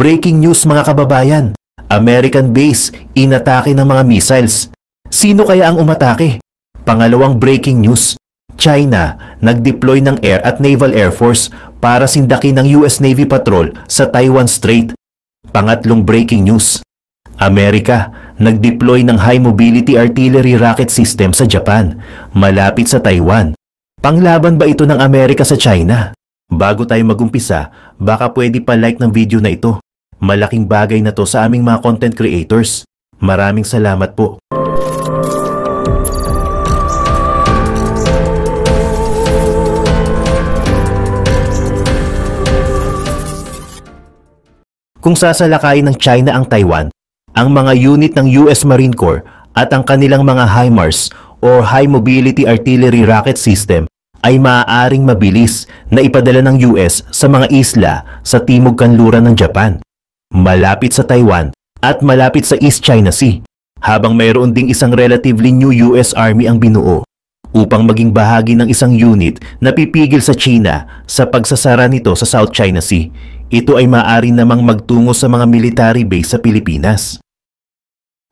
Breaking news mga kababayan, American base inatake ng mga missiles. Sino kaya ang umatake? Pangalawang breaking news, China nag-deploy ng Air at Naval Air Force para sindakin ng US Navy Patrol sa Taiwan Strait. Pangatlong breaking news, Amerika nag-deploy ng High Mobility Artillery Rocket System sa Japan, malapit sa Taiwan. Panglaban ba ito ng Amerika sa China? Bago tayo magumpisa, baka pwede pa like ng video na ito. Malaking bagay na to sa aming mga content creators. Maraming salamat po. Kung sasalakayin ng China ang Taiwan, ang mga unit ng US Marine Corps at ang kanilang mga HIMARS o High Mobility Artillery Rocket System ay maaaring mabilis na ipadala ng US sa mga isla sa timog kanluran ng Japan, malapit sa Taiwan at malapit sa East China Sea, habang mayroon ding isang relatively new US Army ang binuo upang maging bahagi ng isang unit na pipigil sa China sa pagsasara nito sa South China Sea. Ito ay maaari namang magtungo sa mga military base sa Pilipinas.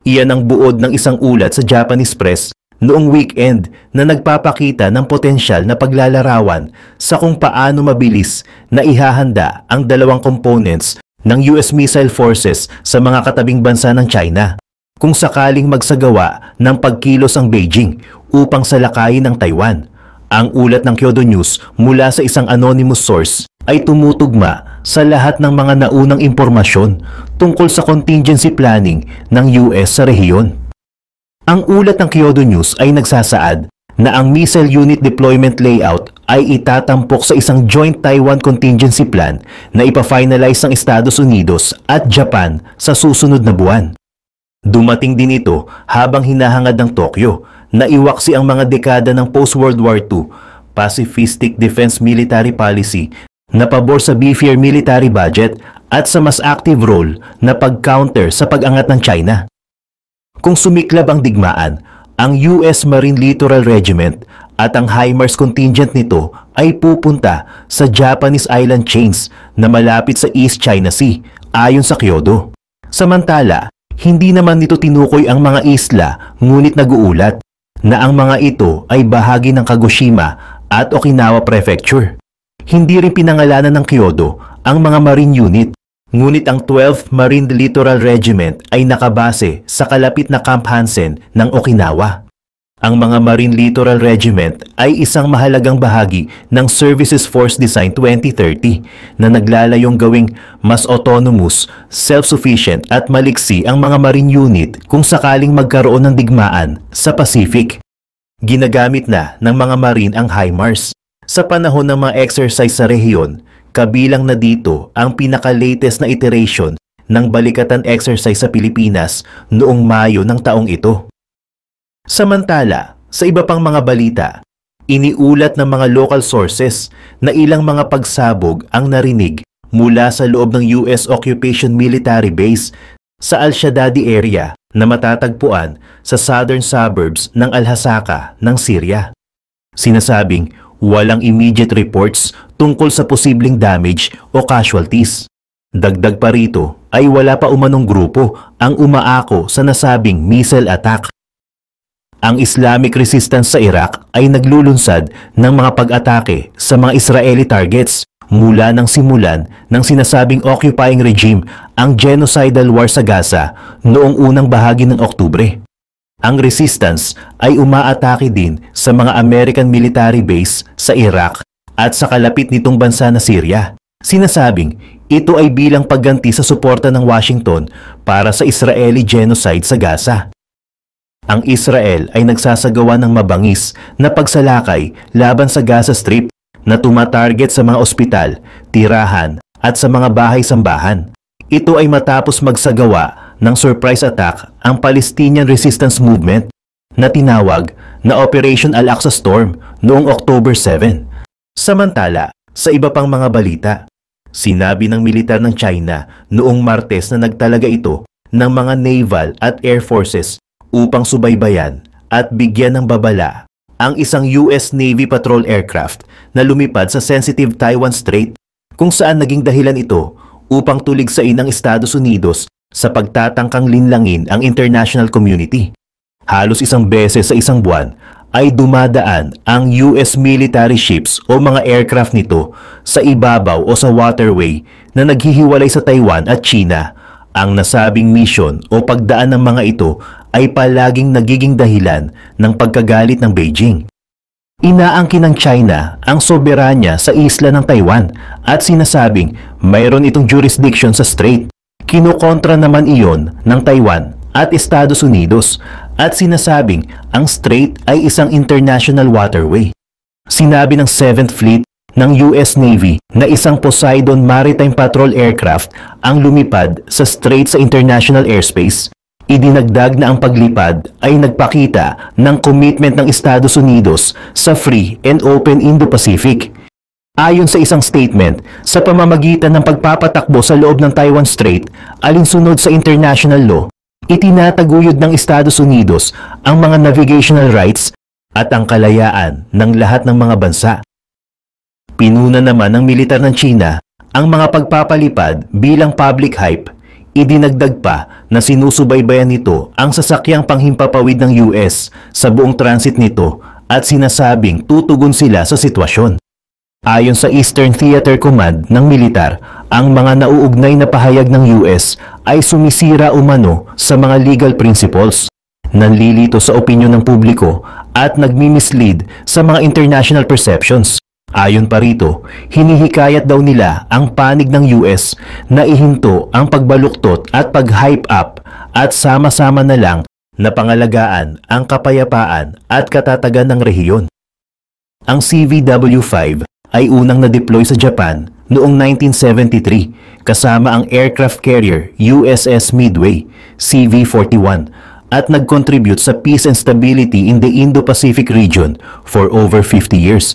Iyan ang buod ng isang ulat sa Japanese press noong weekend na nagpapakita ng potensyal na paglalarawan sa kung paano mabilis na ihahanda ang dalawang components ng US missile forces sa mga katabing bansa ng China kung sakaling magsagawa ng pagkilos ang Beijing upang salakayin ang Taiwan. Ang ulat ng Kyodo News mula sa isang anonymous source ay tumutugma sa lahat ng mga naunang impormasyon tungkol sa contingency planning ng US sa rehiyon. Ang ulat ng Kyodo News ay nagsasaad na ang missile unit deployment layout ay itatampok sa isang joint Taiwan contingency plan na ipa-finalize ng Estados Unidos at Japan sa susunod na buwan. Dumating din ito habang hinahangad ng Tokyo na iwaksi ang mga dekada ng post-World War II pacifistic defense military policy na pabor sa beefier military budget at sa mas active role na pag-counter sa pag-angat ng China. Kung sumiklab ang digmaan, ang US Marine Littoral Regiment at ang HIMARS contingent nito ay pupunta sa Japanese island chains na malapit sa East China Sea ayon sa Kyodo. Samantala, hindi naman nito tinukoy ang mga isla ngunit nag-uulat na ang mga ito ay bahagi ng Kagoshima at Okinawa Prefecture. Hindi rin pinangalanan ng Kyodo ang mga marine unit, ngunit ang 12th Marine Littoral Regiment ay nakabase sa kalapit na Camp Hansen ng Okinawa. Ang mga Marine Littoral Regiment ay isang mahalagang bahagi ng Services Force Design 2030 na naglalayong gawing mas autonomous, self-sufficient at maliksi ang mga marine unit kung sakaling magkaroon ng digmaan sa Pacific. Ginagamit na ng mga marine ang HIMARS sa panahon ng mga exercise sa rehiyon, kabilang na dito ang pinaka-latest na iteration ng balikatan exercise sa Pilipinas noong Mayo ng taong ito. Samantala, sa iba pang mga balita, iniulat ng mga local sources na ilang mga pagsabog ang narinig mula sa loob ng US Occupation Military Base sa Al-Shadadi area na matatagpuan sa southern suburbs ng Al-Hasaka ng Syria. Sinasabing walang immediate reports tungkol sa posibleng damage o casualties. Dagdag pa rito ay wala pa umanong grupo ang umaako sa nasabing missile attack. Ang Islamic Resistance sa Iraq ay naglulunsad ng mga pag-atake sa mga Israeli targets mula nang simulan ng sinasabing occupying regime ang genocidal war sa Gaza noong unang bahagi ng Oktubre. Ang resistance ay umaatake din sa mga American military base sa Iraq at sa kalapit nitong bansa na Syria. Sinasabing ito ay bilang pagganti sa suporta ng Washington para sa Israeli genocide sa Gaza. Ang Israel ay nagsasagawa ng mabangis na pagsalakay laban sa Gaza Strip na tumatarget sa mga ospital, tirahan at sa mga bahay-sambahan. Ito ay matapos magsagawa ng surprise attack ang Palestinian Resistance Movement na tinawag na Operation Al-Aqsa Storm noong October 7. Samantala, sa iba pang mga balita, sinabi ng militar ng China noong Martes na nagtalaga ito ng mga naval at air forces upang subaybayan at bigyan ng babala ang isang US Navy patrol aircraft na lumipad sa sensitive Taiwan Strait kung saan naging dahilan ito upang tuligsain ang Estados Unidos sa pagtatangkang linlangin ang international community. Halos isang beses sa isang buwan ay dumadaan ang US military ships o mga aircraft nito sa ibabaw o sa waterway na naghihiwalay sa Taiwan at China. Ang nasabing mission o pagdaan ng mga ito ay palaging nagiging dahilan ng pagkagalit ng Beijing. Inaangkin ng China ang soberanya sa isla ng Taiwan at sinasabing mayroon itong jurisdiction sa strait. Kinukontra naman iyon ng Taiwan at Estados Unidos at sinasabing ang strait ay isang international waterway. Sinabi ng 7th Fleet ng US Navy na isang Poseidon Maritime Patrol aircraft ang lumipad sa strait sa international airspace. Idinagdag na ang paglipad ay nagpakita ng commitment ng Estados Unidos sa free and open Indo-Pacific. Ayon sa isang statement, sa pamamagitan ng pagpapatakbo sa loob ng Taiwan Strait, alinsunod sa international law, itinataguyod ng Estados Unidos ang mga navigational rights at ang kalayaan ng lahat ng mga bansa. Pinuna naman ng militar ng China ang mga pagpapalipad bilang public hype. Idinagdag pa na sinusubaybayan nito ang sasakyang panghimpapawid ng US sa buong transit nito at sinasabing tutugon sila sa sitwasyon. Ayon sa Eastern Theater Command ng militar, ang mga nauugnay na pahayag ng US ay sumisira umano sa mga legal principles, nanlilito sa opinyon ng publiko at nagmi-mislead sa mga international perceptions. Ayon pa rito, hinihikayat daw nila ang panig ng US na ihinto ang pagbaluktot at pag-hype up at sama-sama na lang na pangalagaan ang kapayapaan at katatagan ng rehiyon. Ang CVW-5 ay unang na-deploy sa Japan noong 1973 kasama ang aircraft carrier USS Midway, CV-41, at nag-contribute sa peace and stability in the Indo-Pacific region for over 50 years.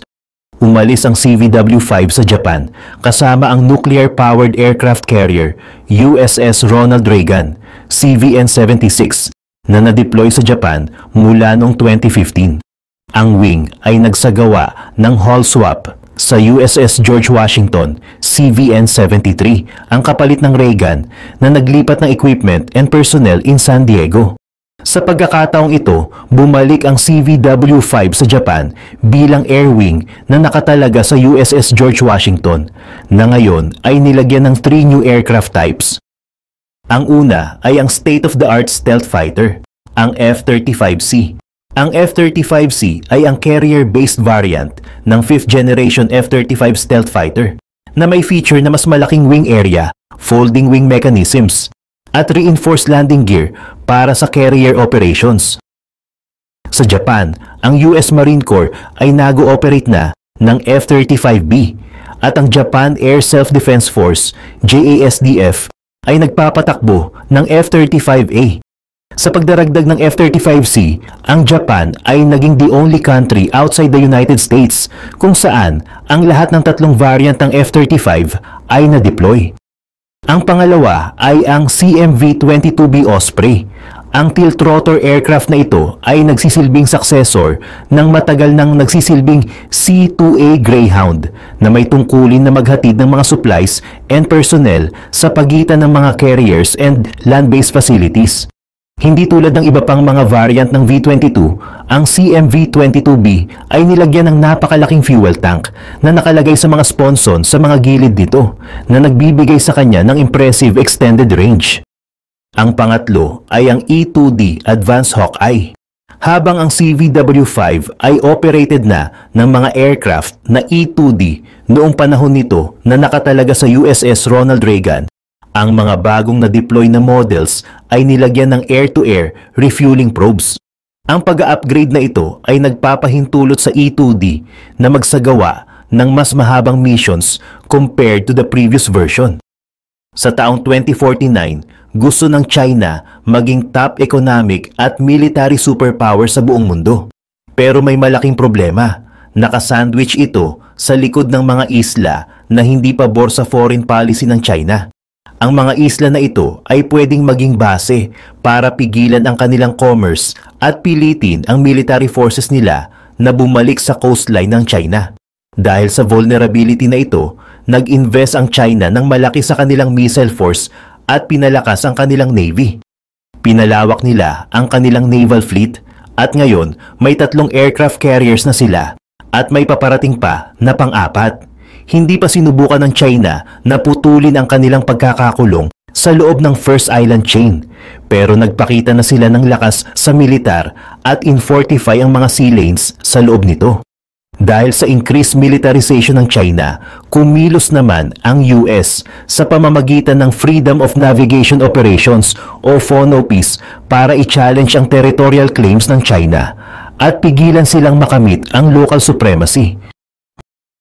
Umalis ang CVW-5 sa Japan kasama ang nuclear-powered aircraft carrier USS Ronald Reagan, CVN-76, na na-deploy sa Japan mula noong 2015. Ang wing ay nagsagawa ng hull swap sa USS George Washington, CVN-73, ang kapalit ng Reagan na naglipat ng equipment and personnel in San Diego. Sa pagkakataong ito, bumalik ang CVW-5 sa Japan bilang air wing na nakatalaga sa USS George Washington, na ngayon ay nilagyan ng 3 new aircraft types. Ang una ay ang state-of-the-art stealth fighter, ang F-35C. Ang F-35C ay ang carrier-based variant ng 5th generation F-35 stealth fighter na may feature na mas malaking wing area, folding wing mechanisms, at reinforced landing gear para sa carrier operations. Sa Japan, ang US Marine Corps ay nag-ooperate na ng F-35B at ang Japan Air Self-Defense Force, JASDF, ay nagpapatakbo ng F-35A. Sa pagdaragdag ng F-35C, ang Japan ay naging the only country outside the United States kung saan ang lahat ng 3 variant ng F-35 ay na-deploy. Ang pangalawa ay ang CMV-22B Osprey. Ang tilt-rotor aircraft na ito ay nagsisilbing successor ng matagal nang nagsisilbing C-2A Greyhound na may tungkulin na maghatid ng mga supplies and personnel sa pagitan ng mga carriers and land-based facilities. Hindi tulad ng iba pang mga variant ng V-22, ang CMV-22B ay nilagyan ng napakalaking fuel tank na nakalagay sa mga sponson sa mga gilid nito na nagbibigay sa kanya ng impressive extended range. Ang pangatlo ay ang E-2D Advanced Hawkeye. Habang ang CVW-5 ay operated na ng mga aircraft na E-2D noong panahon nito na nakatalaga sa USS Ronald Reagan, ang mga bagong na-deploy na models ay nilagyan ng air-to-air refueling probes. Ang pag-upgrade na ito ay nagpapahintulot sa E-2D na magsagawa ng mas mahabang missions compared to the previous version. Sa taong 2049, gusto ng China maging top economic at military superpower sa buong mundo. Pero may malaking problema. Nakasandwich ito sa likod ng mga isla na hindi pabor sa foreign policy ng China. Ang mga isla na ito ay pwedeng maging base para pigilan ang kanilang commerce at pilitin ang military forces nila na bumalik sa coastline ng China. Dahil sa vulnerability na ito, nag-invest ang China ng malaki sa kanilang missile force at pinalakas ang kanilang navy. Pinalawak nila ang kanilang naval fleet at ngayon may 3 aircraft carriers na sila at may paparating pa na pang-4. Hindi pa sinubukan ng China na putulin ang kanilang pagkakakulong sa loob ng First Island Chain, pero nagpakita na sila ng lakas sa militar at in-fortify ang mga sea lanes sa loob nito. Dahil sa increased militarization ng China, kumilos naman ang US sa pamamagitan ng Freedom of Navigation Operations o FONOPs para i-challenge ang territorial claims ng China at pigilan silang makamit ang local supremacy.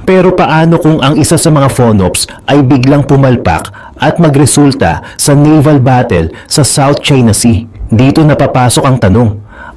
Pero paano kung ang isa sa mga FONOPs ay biglang pumalpak at magresulta sa naval battle sa South China Sea? Dito napapasok ang tanong.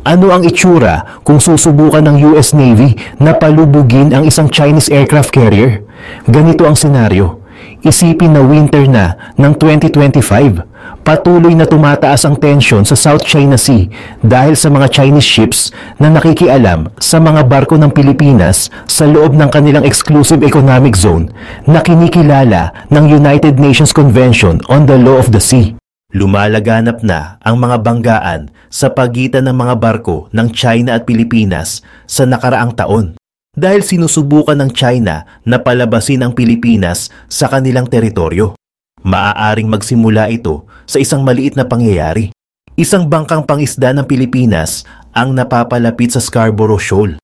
Ano ang itsura kung susubukan ng US Navy na palubugin ang isang Chinese aircraft carrier? Ganito ang senaryo. Isipin na winter na ng 2025. Patuloy na tumataas ang tensyon sa South China Sea dahil sa mga Chinese ships na nakikialam sa mga barko ng Pilipinas sa loob ng kanilang exclusive economic zone na kinikilala ng United Nations Convention on the Law of the Sea. Lumalaganap na ang mga banggaan sa pagitan ng mga barko ng China at Pilipinas sa nakaraang taon dahil sinusubukan ng China na palabasin ang Pilipinas sa kanilang teritoryo. Maaaring magsimula ito sa isang maliit na pangyayari. Isang bangkang pangisda ng Pilipinas ang napapalapit sa Scarborough Shoal.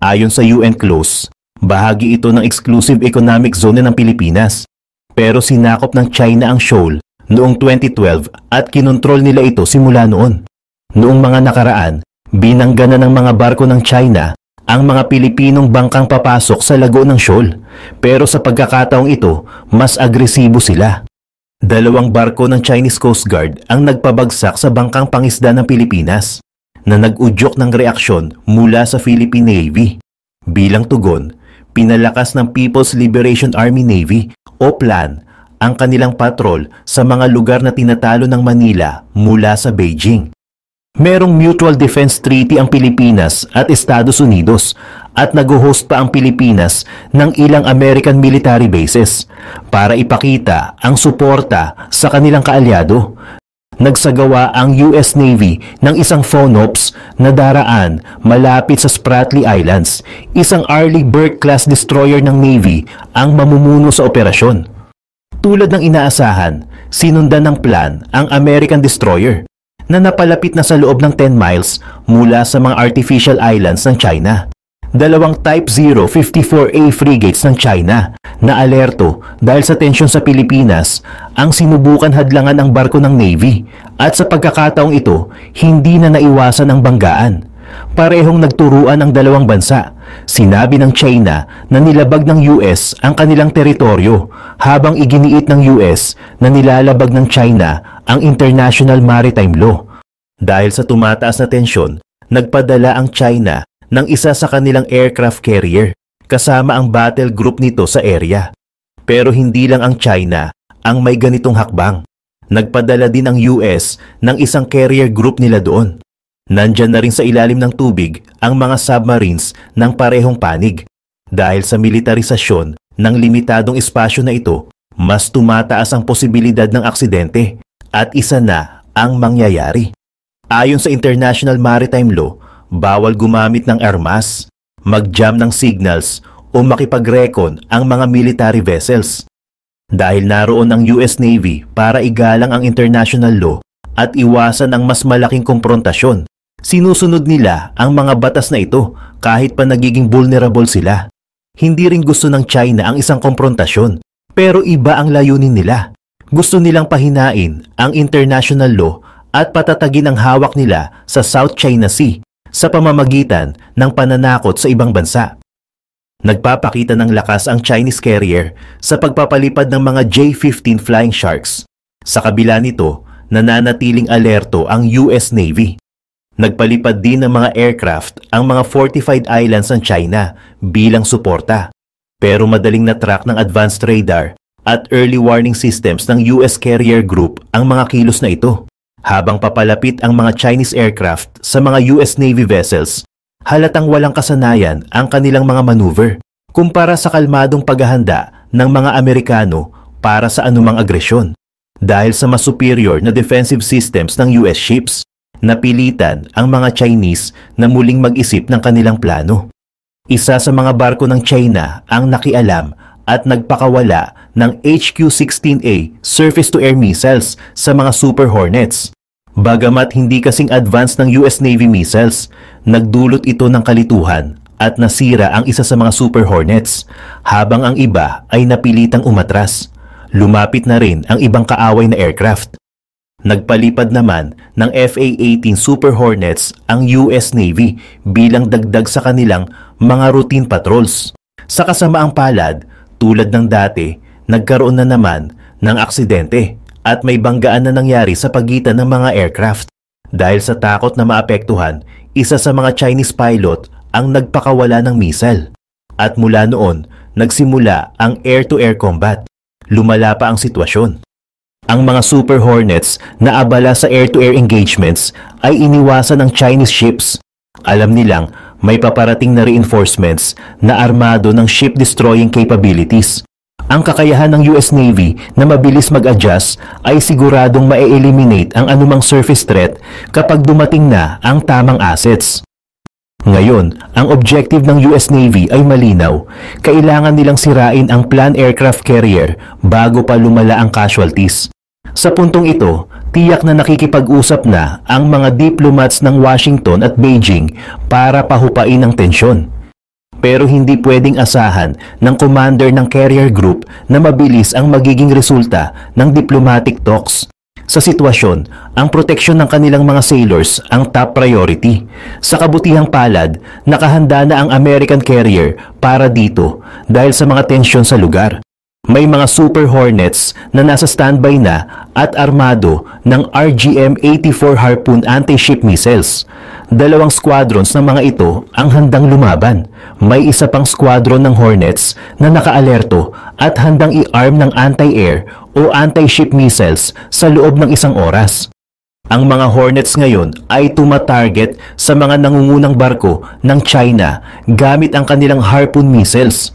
Ayon sa UN clause, bahagi ito ng exclusive economic zone ng Pilipinas. Pero sinakop ng China ang shoal noong 2012 at kinontrol nila ito simula noon. Noong mga nakaraan, binanggana ng mga barko ng China ang mga Pilipinong bangkang papasok sa lago ng shoal. Pero sa pagkakataong ito, mas agresibo sila. 2 barko ng Chinese Coast Guard ang nagpabagsak sa bangkang pangisda ng Pilipinas na nag-udyok ng reaksyon mula sa Philippine Navy. Bilang tugon, pinalakas ng People's Liberation Army Navy o PLAN ang kanilang patrol sa mga lugar na tinatalo ng Manila mula sa Beijing. Merong Mutual Defense Treaty ang Pilipinas at Estados Unidos at nag-host pa ang Pilipinas ng ilang American military bases para ipakita ang suporta sa kanilang kaalyado. Nagsagawa ang US Navy ng isang FONOPs na daraan malapit sa Spratly Islands. Isang Arleigh Burke-class destroyer ng Navy ang mamumuno sa operasyon. Tulad ng inaasahan, sinundan ng plan ang American destroyer na napalapit na sa loob ng 10 miles mula sa mga artificial islands ng China. 2 Type 054A frigates ng China na alerto dahil sa tensyon sa Pilipinas ang sinubukan hadlangan ang barko ng Navy at sa pagkakataong ito, hindi na naiwasan ang banggaan. Parehong nagturuan ang 2 bansa. Sinabi ng China na nilabag ng US ang kanilang teritoryo habang iginiit ng US na nilalabag ng China ang International Maritime Law. Dahil sa tumataas na tensyon, nagpadala ang China ng isa sa kanilang aircraft carrier kasama ang battle group nito sa area. Pero hindi lang ang China ang may ganitong hakbang. Nagpadala din ang US ng isang carrier group nila doon. Nandyan na rin sa ilalim ng tubig ang mga submarines ng parehong panig. Dahil sa militarisasyon ng limitadong espasyo na ito, mas tumataas ang posibilidad ng aksidente at isa na ang mangyayari. Ayon sa International Maritime Law, bawal gumamit ng armas, mag-jam ng signals o makipag-recon ang mga military vessels. Dahil naroon ang US Navy para igalang ang international law at iwasan ang mas malaking komprontasyon, sinusunod nila ang mga batas na ito kahit pa nagiging vulnerable sila. Hindi rin gusto ng China ang isang komprontasyon, pero iba ang layunin nila. Gusto nilang pahinain ang international law at patatagin ang hawak nila sa South China Sea sa pamamagitan ng pananakot sa ibang bansa. Nagpapakita ng lakas ang Chinese carrier sa pagpapalipad ng mga J-15 Flying Sharks. Sa kabila nito, nananatiling alerto ang US Navy. Nagpalipad din ng mga aircraft ang mga fortified islands ng China bilang suporta. Pero madaling na-track ng advanced radar at early warning systems ng US Carrier Group ang mga kilos na ito. Habang papalapit ang mga Chinese aircraft sa mga US Navy vessels, halatang walang kasanayan ang kanilang mga maneuver kumpara sa kalmadong paghahanda ng mga Amerikano para sa anumang agresyon. Dahil sa mas superior na defensive systems ng US ships, napilitan ang mga Chinese na muling mag-isip ng kanilang plano. Isa sa mga barko ng China ang nakialam at nagpakawala ng HQ-16A surface-to-air missiles sa mga Super Hornets. Bagamat hindi kasing advanced ng US Navy missiles, nagdulot ito ng kalituhan at nasira ang isa sa mga Super Hornets, habang ang iba ay napilitang umatras. Lumapit na rin ang ibang kaaway na aircraft. Nagpalipad naman ng FA-18 Super Hornets ang US Navy bilang dagdag sa kanilang mga routine patrols. Sa kasamaang palad, tulad ng dati, nagkaroon na naman ng aksidente at may banggaan na nangyari sa pagitan ng mga aircraft. Dahil sa takot na maapektuhan, isa sa mga Chinese pilot ang nagpakawala ng missile. At mula noon, nagsimula ang air-to-air combat. Lumala pa ang sitwasyon. Ang mga Super Hornets na abala sa air-to-air engagements ay iniwasan ng Chinese ships. Alam nilang may paparating na reinforcements na armado ng ship-destroying capabilities. Ang kakayahan ng US Navy na mabilis mag-adjust ay siguradong ma-eliminate ang anumang surface threat kapag dumating na ang tamang assets. Ngayon, ang objective ng US Navy ay malinaw. Kailangan nilang sirain ang planned aircraft carrier bago pa lumala ang casualties. Sa puntong ito, tiyak na nakikipag-usap na ang mga diplomats ng Washington at Beijing para pahupain ang tensyon. Pero hindi pwedeng asahan ng commander ng carrier group na mabilis ang magiging resulta ng diplomatic talks. Sa sitwasyon, ang proteksyon ng kanilang mga sailors ang top priority. Sa kabutihang palad, nakahanda na ang American carrier para dito dahil sa mga tensyon sa lugar. May mga Super Hornets na nasa standby na at armado ng RGM-84 Harpoon anti-ship missiles. 2 squadrons ng mga ito ang handang lumaban. May isa pang squadron ng Hornets na nakaalerto at handang i-arm ng anti-air o anti-ship missiles sa loob ng 1 oras. Ang mga Hornets ngayon ay tumatarget sa mga nangungunang barko ng China gamit ang kanilang Harpoon missiles.